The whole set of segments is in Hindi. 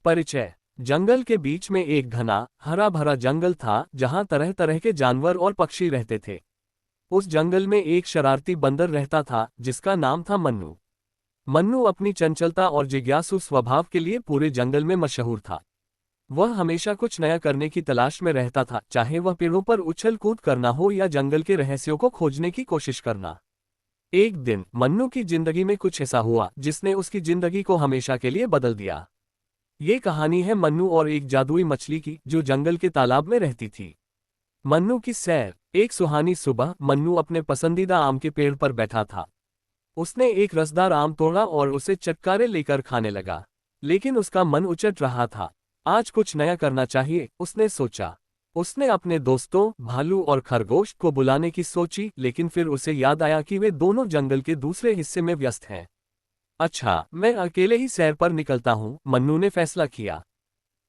परिचय। जंगल के बीच में एक घना हरा भरा जंगल था जहां तरह तरह के जानवर और पक्षी रहते थे। उस जंगल में एक शरारती बंदर रहता था जिसका नाम था मन्नू। मन्नू अपनी चंचलता और जिज्ञासु स्वभाव के लिए पूरे जंगल में मशहूर था। वह हमेशा कुछ नया करने की तलाश में रहता था, चाहे वह पेड़ों पर उछल कूद करना हो या जंगल के रहस्यों को खोजने की कोशिश करना। एक दिन मन्नू की जिंदगी में कुछ ऐसा हुआ जिसने उसकी जिंदगी को हमेशा के लिए बदल दिया। ये कहानी है मन्नू और एक जादुई मछली की जो जंगल के तालाब में रहती थी। मन्नू की सैर। एक सुहानी सुबह मन्नू अपने पसंदीदा आम के पेड़ पर बैठा था। उसने एक रसदार आम तोड़ा और उसे चटकारे लेकर खाने लगा। लेकिन उसका मन उचट रहा था। आज कुछ नया करना चाहिए, उसने सोचा। उसने अपने दोस्तों भालू और खरगोश को बुलाने की सोची, लेकिन फिर उसे याद आया कि वे दोनों जंगल के दूसरे हिस्से में व्यस्त हैं। अच्छा, मैं अकेले ही सैर पर निकलता हूँ, मन्नू ने फैसला किया।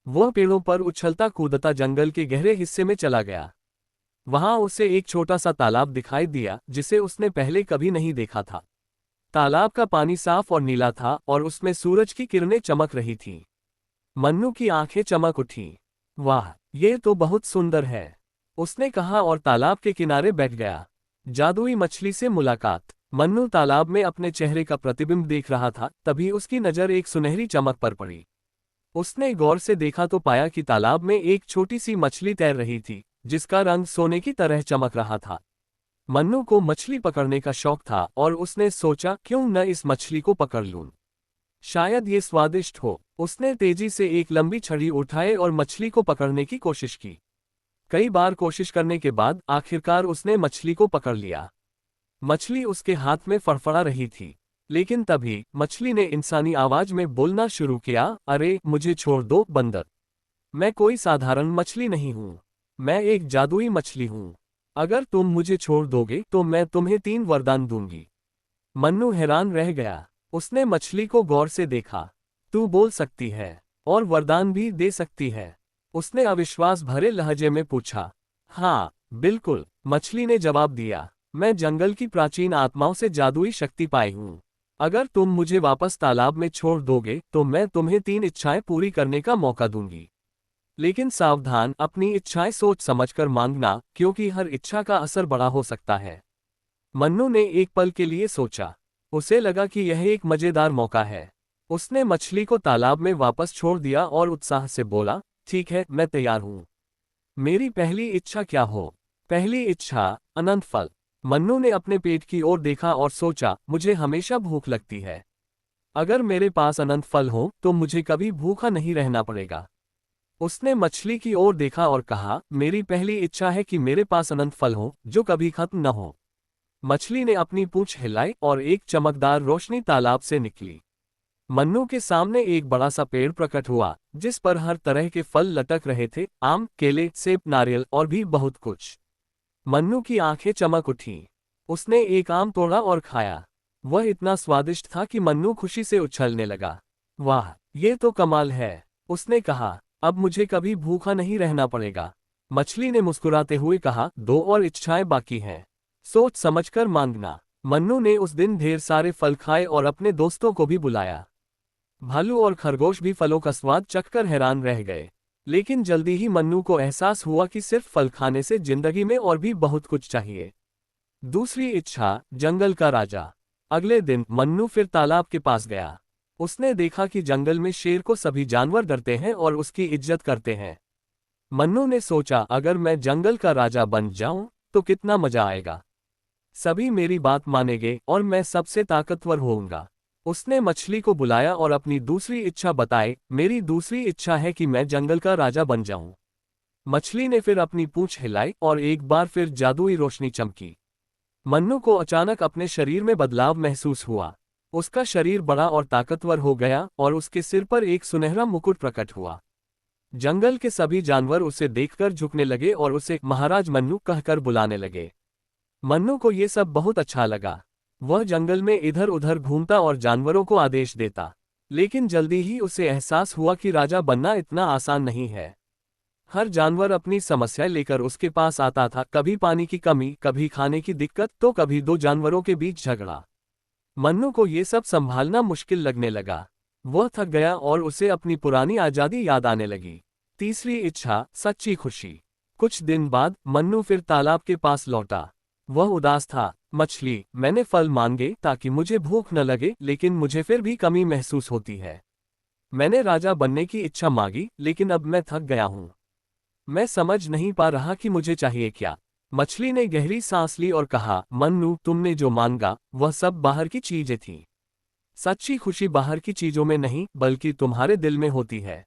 वह पेड़ों पर उछलता कूदता जंगल के गहरे हिस्से में चला गया। वहां उसे एक छोटा सा तालाब दिखाई दिया जिसे उसने पहले कभी नहीं देखा था। तालाब का पानी साफ और नीला था और उसमें सूरज की किरणें चमक रही थीं। मन्नू की आंखें चमक उठीं। वाह, ये तो बहुत सुंदर है, उसने कहा और तालाब के किनारे बैठ गया। जादुई मछली से मुलाकात। मन्नू तालाब में अपने चेहरे का प्रतिबिंब देख रहा था, तभी उसकी नज़र एक सुनहरी चमक पर पड़ी। उसने गौर से देखा तो पाया कि तालाब में एक छोटी सी मछली तैर रही थी जिसका रंग सोने की तरह चमक रहा था। मन्नू को मछली पकड़ने का शौक था और उसने सोचा, क्यों न इस मछली को पकड़ लूं, शायद ये स्वादिष्ट हो। उसने तेजी से एक लंबी छड़ी उठाई और मछली को पकड़ने की कोशिश की। कई बार कोशिश करने के बाद आखिरकार उसने मछली को पकड़ लिया। मछली उसके हाथ में फड़फड़ा रही थी, लेकिन तभी मछली ने इंसानी आवाज में बोलना शुरू किया, अरे मुझे छोड़ दो बंदर, मैं कोई साधारण मछली नहीं हूँ, मैं एक जादुई मछली हूँ। अगर तुम मुझे छोड़ दोगे तो मैं तुम्हें 3 वरदान दूंगी। मन्नू हैरान रह गया। उसने मछली को गौर से देखा। तू बोल सकती है और वरदान भी दे सकती है? उसने अविश्वास भरे लहजे में पूछा। हाँ बिल्कुल, मछली ने जवाब दिया। मैं जंगल की प्राचीन आत्माओं से जादुई शक्ति पाई हूँ। अगर तुम मुझे वापस तालाब में छोड़ दोगे तो मैं तुम्हें 3 इच्छाएं पूरी करने का मौका दूंगी। लेकिन सावधान, अपनी इच्छाएं सोच समझकर मांगना, क्योंकि हर इच्छा का असर बड़ा हो सकता है। मन्नू ने एक पल के लिए सोचा। उसे लगा कि यह एक मजेदार मौका है। उसने मछली को तालाब में वापस छोड़ दिया और उत्साह से बोला, ठीक है, मैं तैयार हूँ। मेरी पहली इच्छा क्या हो? पहली इच्छा, अनंत फल। मन्नू ने अपने पेट की ओर देखा और सोचा, मुझे हमेशा भूख लगती है। अगर मेरे पास अनंत फल हो तो मुझे कभी भूखा नहीं रहना पड़ेगा। उसने मछली की ओर देखा और कहा, मेरी पहली इच्छा है कि मेरे पास अनंत फल हो जो कभी खत्म न हो। मछली ने अपनी पूंछ हिलाई और एक चमकदार रोशनी तालाब से निकली। मन्नू के सामने एक बड़ा सा पेड़ प्रकट हुआ जिस पर हर तरह के फल लटक रहे थे, आम, केले, सेब, नारियल और भी बहुत कुछ। मन्नू की आंखें चमक उठीं। उसने एक आम तोड़ा और खाया। वह इतना स्वादिष्ट था कि मन्नू खुशी से उछलने लगा। वाह, ये तो कमाल है, उसने कहा। अब मुझे कभी भूखा नहीं रहना पड़ेगा। मछली ने मुस्कुराते हुए कहा, 2 और इच्छाएं बाकी हैं, सोच समझकर मांगना। मन्नू ने उस दिन ढेर सारे फल खाए और अपने दोस्तों को भी बुलाया। भालू और खरगोश भी फलों का स्वाद चखकर हैरान रह गए। लेकिन जल्दी ही मन्नू को एहसास हुआ कि सिर्फ फल खाने से जिंदगी में और भी बहुत कुछ चाहिए। दूसरी इच्छा, जंगल का राजा। अगले दिन मन्नू फिर तालाब के पास गया। उसने देखा कि जंगल में शेर को सभी जानवर डरते हैं और उसकी इज्जत करते हैं। मन्नू ने सोचा, अगर मैं जंगल का राजा बन जाऊं तो कितना मजा आएगा। सभी मेरी बात मानेंगे और मैं सबसे ताकतवर होऊंगा। उसने मछली को बुलाया और अपनी दूसरी इच्छा बताई, मेरी दूसरी इच्छा है कि मैं जंगल का राजा बन जाऊं। मछली ने फिर अपनी पूंछ हिलाई और एक बार फिर जादुई रोशनी चमकी। मन्नू को अचानक अपने शरीर में बदलाव महसूस हुआ। उसका शरीर बड़ा और ताकतवर हो गया और उसके सिर पर एक सुनहरा मुकुट प्रकट हुआ। जंगल के सभी जानवर उसे देखकर झुकने लगे और उसे महाराज मन्नू कहकर बुलाने लगे। मन्नू को ये सब बहुत अच्छा लगा। वह जंगल में इधर उधर घूमता और जानवरों को आदेश देता। लेकिन जल्दी ही उसे एहसास हुआ कि राजा बनना इतना आसान नहीं है। हर जानवर अपनी समस्या लेकर उसके पास आता था, कभी पानी की कमी, कभी खाने की दिक्कत, तो कभी 2 जानवरों के बीच झगड़ा। मन्नू को ये सब संभालना मुश्किल लगने लगा। वह थक गया और उसे अपनी पुरानी आज़ादी याद आने लगी। तीसरी इच्छा, सच्ची खुशी। कुछ दिन बाद मन्नू फिर तालाब के पास लौटा। वह उदास था। मछली, मैंने फल मांगे ताकि मुझे भूख न लगे, लेकिन मुझे फिर भी कमी महसूस होती है। मैंने राजा बनने की इच्छा मांगी, लेकिन अब मैं थक गया हूँ। मैं समझ नहीं पा रहा कि मुझे चाहिए क्या। मछली ने गहरी सांस ली और कहा, मन्नू, तुमने जो मांगा वह सब बाहर की चीजें थीं। सच्ची खुशी बाहर की चीजों में नहीं, बल्कि तुम्हारे दिल में होती है।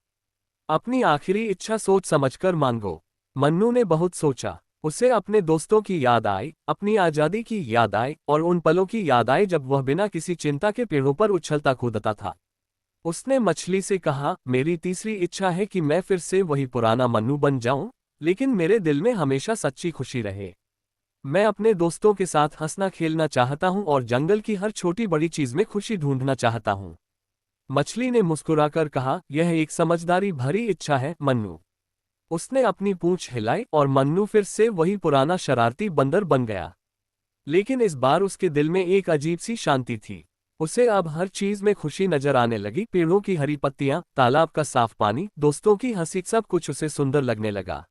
अपनी आखिरी इच्छा सोच समझकर मांगो। मन्नू ने बहुत सोचा। उसे अपने दोस्तों की याद आई, अपनी आज़ादी की याद आई और उन पलों की याद आई जब वह बिना किसी चिंता के पेड़ों पर उछलता कूदता था। उसने मछली से कहा, मेरी तीसरी इच्छा है कि मैं फिर से वही पुराना मन्नू बन जाऊं, लेकिन मेरे दिल में हमेशा सच्ची खुशी रहे। मैं अपने दोस्तों के साथ हंसना खेलना चाहता हूं और जंगल की हर छोटी बड़ी चीज में खुशी ढूंढना चाहता हूं। मछली ने मुस्कुराकर कहा, यह एक समझदारी भरी इच्छा है मन्नू। उसने अपनी पूंछ हिलाई और मन्नू फिर से वही पुराना शरारती बंदर बन गया। लेकिन इस बार उसके दिल में एक अजीब सी शांति थी। उसे अब हर चीज में खुशी नजर आने लगी। पेड़ों की हरी पत्तियां, तालाब का साफ पानी, दोस्तों की हंसी, सब कुछ उसे सुंदर लगने लगा।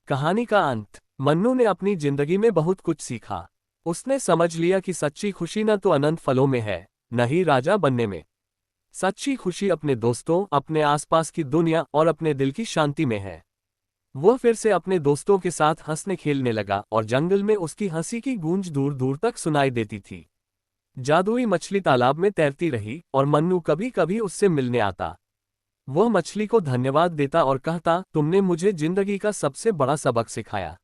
कहानी का अंत। मन्नू ने अपनी जिंदगी में बहुत कुछ सीखा। उसने समझ लिया कि सच्ची खुशी न तो अनंत फलों में है, न ही राजा बनने में। सच्ची खुशी अपने दोस्तों, अपने आसपास की दुनिया और अपने दिल की शांति में है। वह फिर से अपने दोस्तों के साथ हंसने खेलने लगा और जंगल में उसकी हंसी की गूंज दूर दूर तक सुनाई देती थी। जादुई मछली तालाब में तैरती रही और मन्नू कभी कभी उससे मिलने आता। वह मछली को धन्यवाद देता और कहता, तुमने मुझे जिंदगी का सबसे बड़ा सबक सिखाया।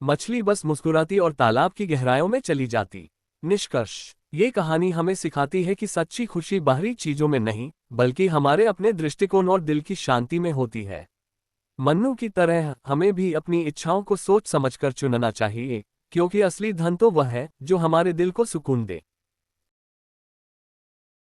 मछली बस मुस्कुराती और तालाब की गहराइयों में चली जाती। निष्कर्ष, ये कहानी हमें सिखाती है कि सच्ची खुशी बाहरी चीजों में नहीं, बल्कि हमारे अपने दृष्टिकोण और दिल की शांति में होती है। मन्नू की तरह हमें भी अपनी इच्छाओं को सोच समझकर चुनना चाहिए, क्योंकि असली धन तो वह है जो हमारे दिल को सुकून दे।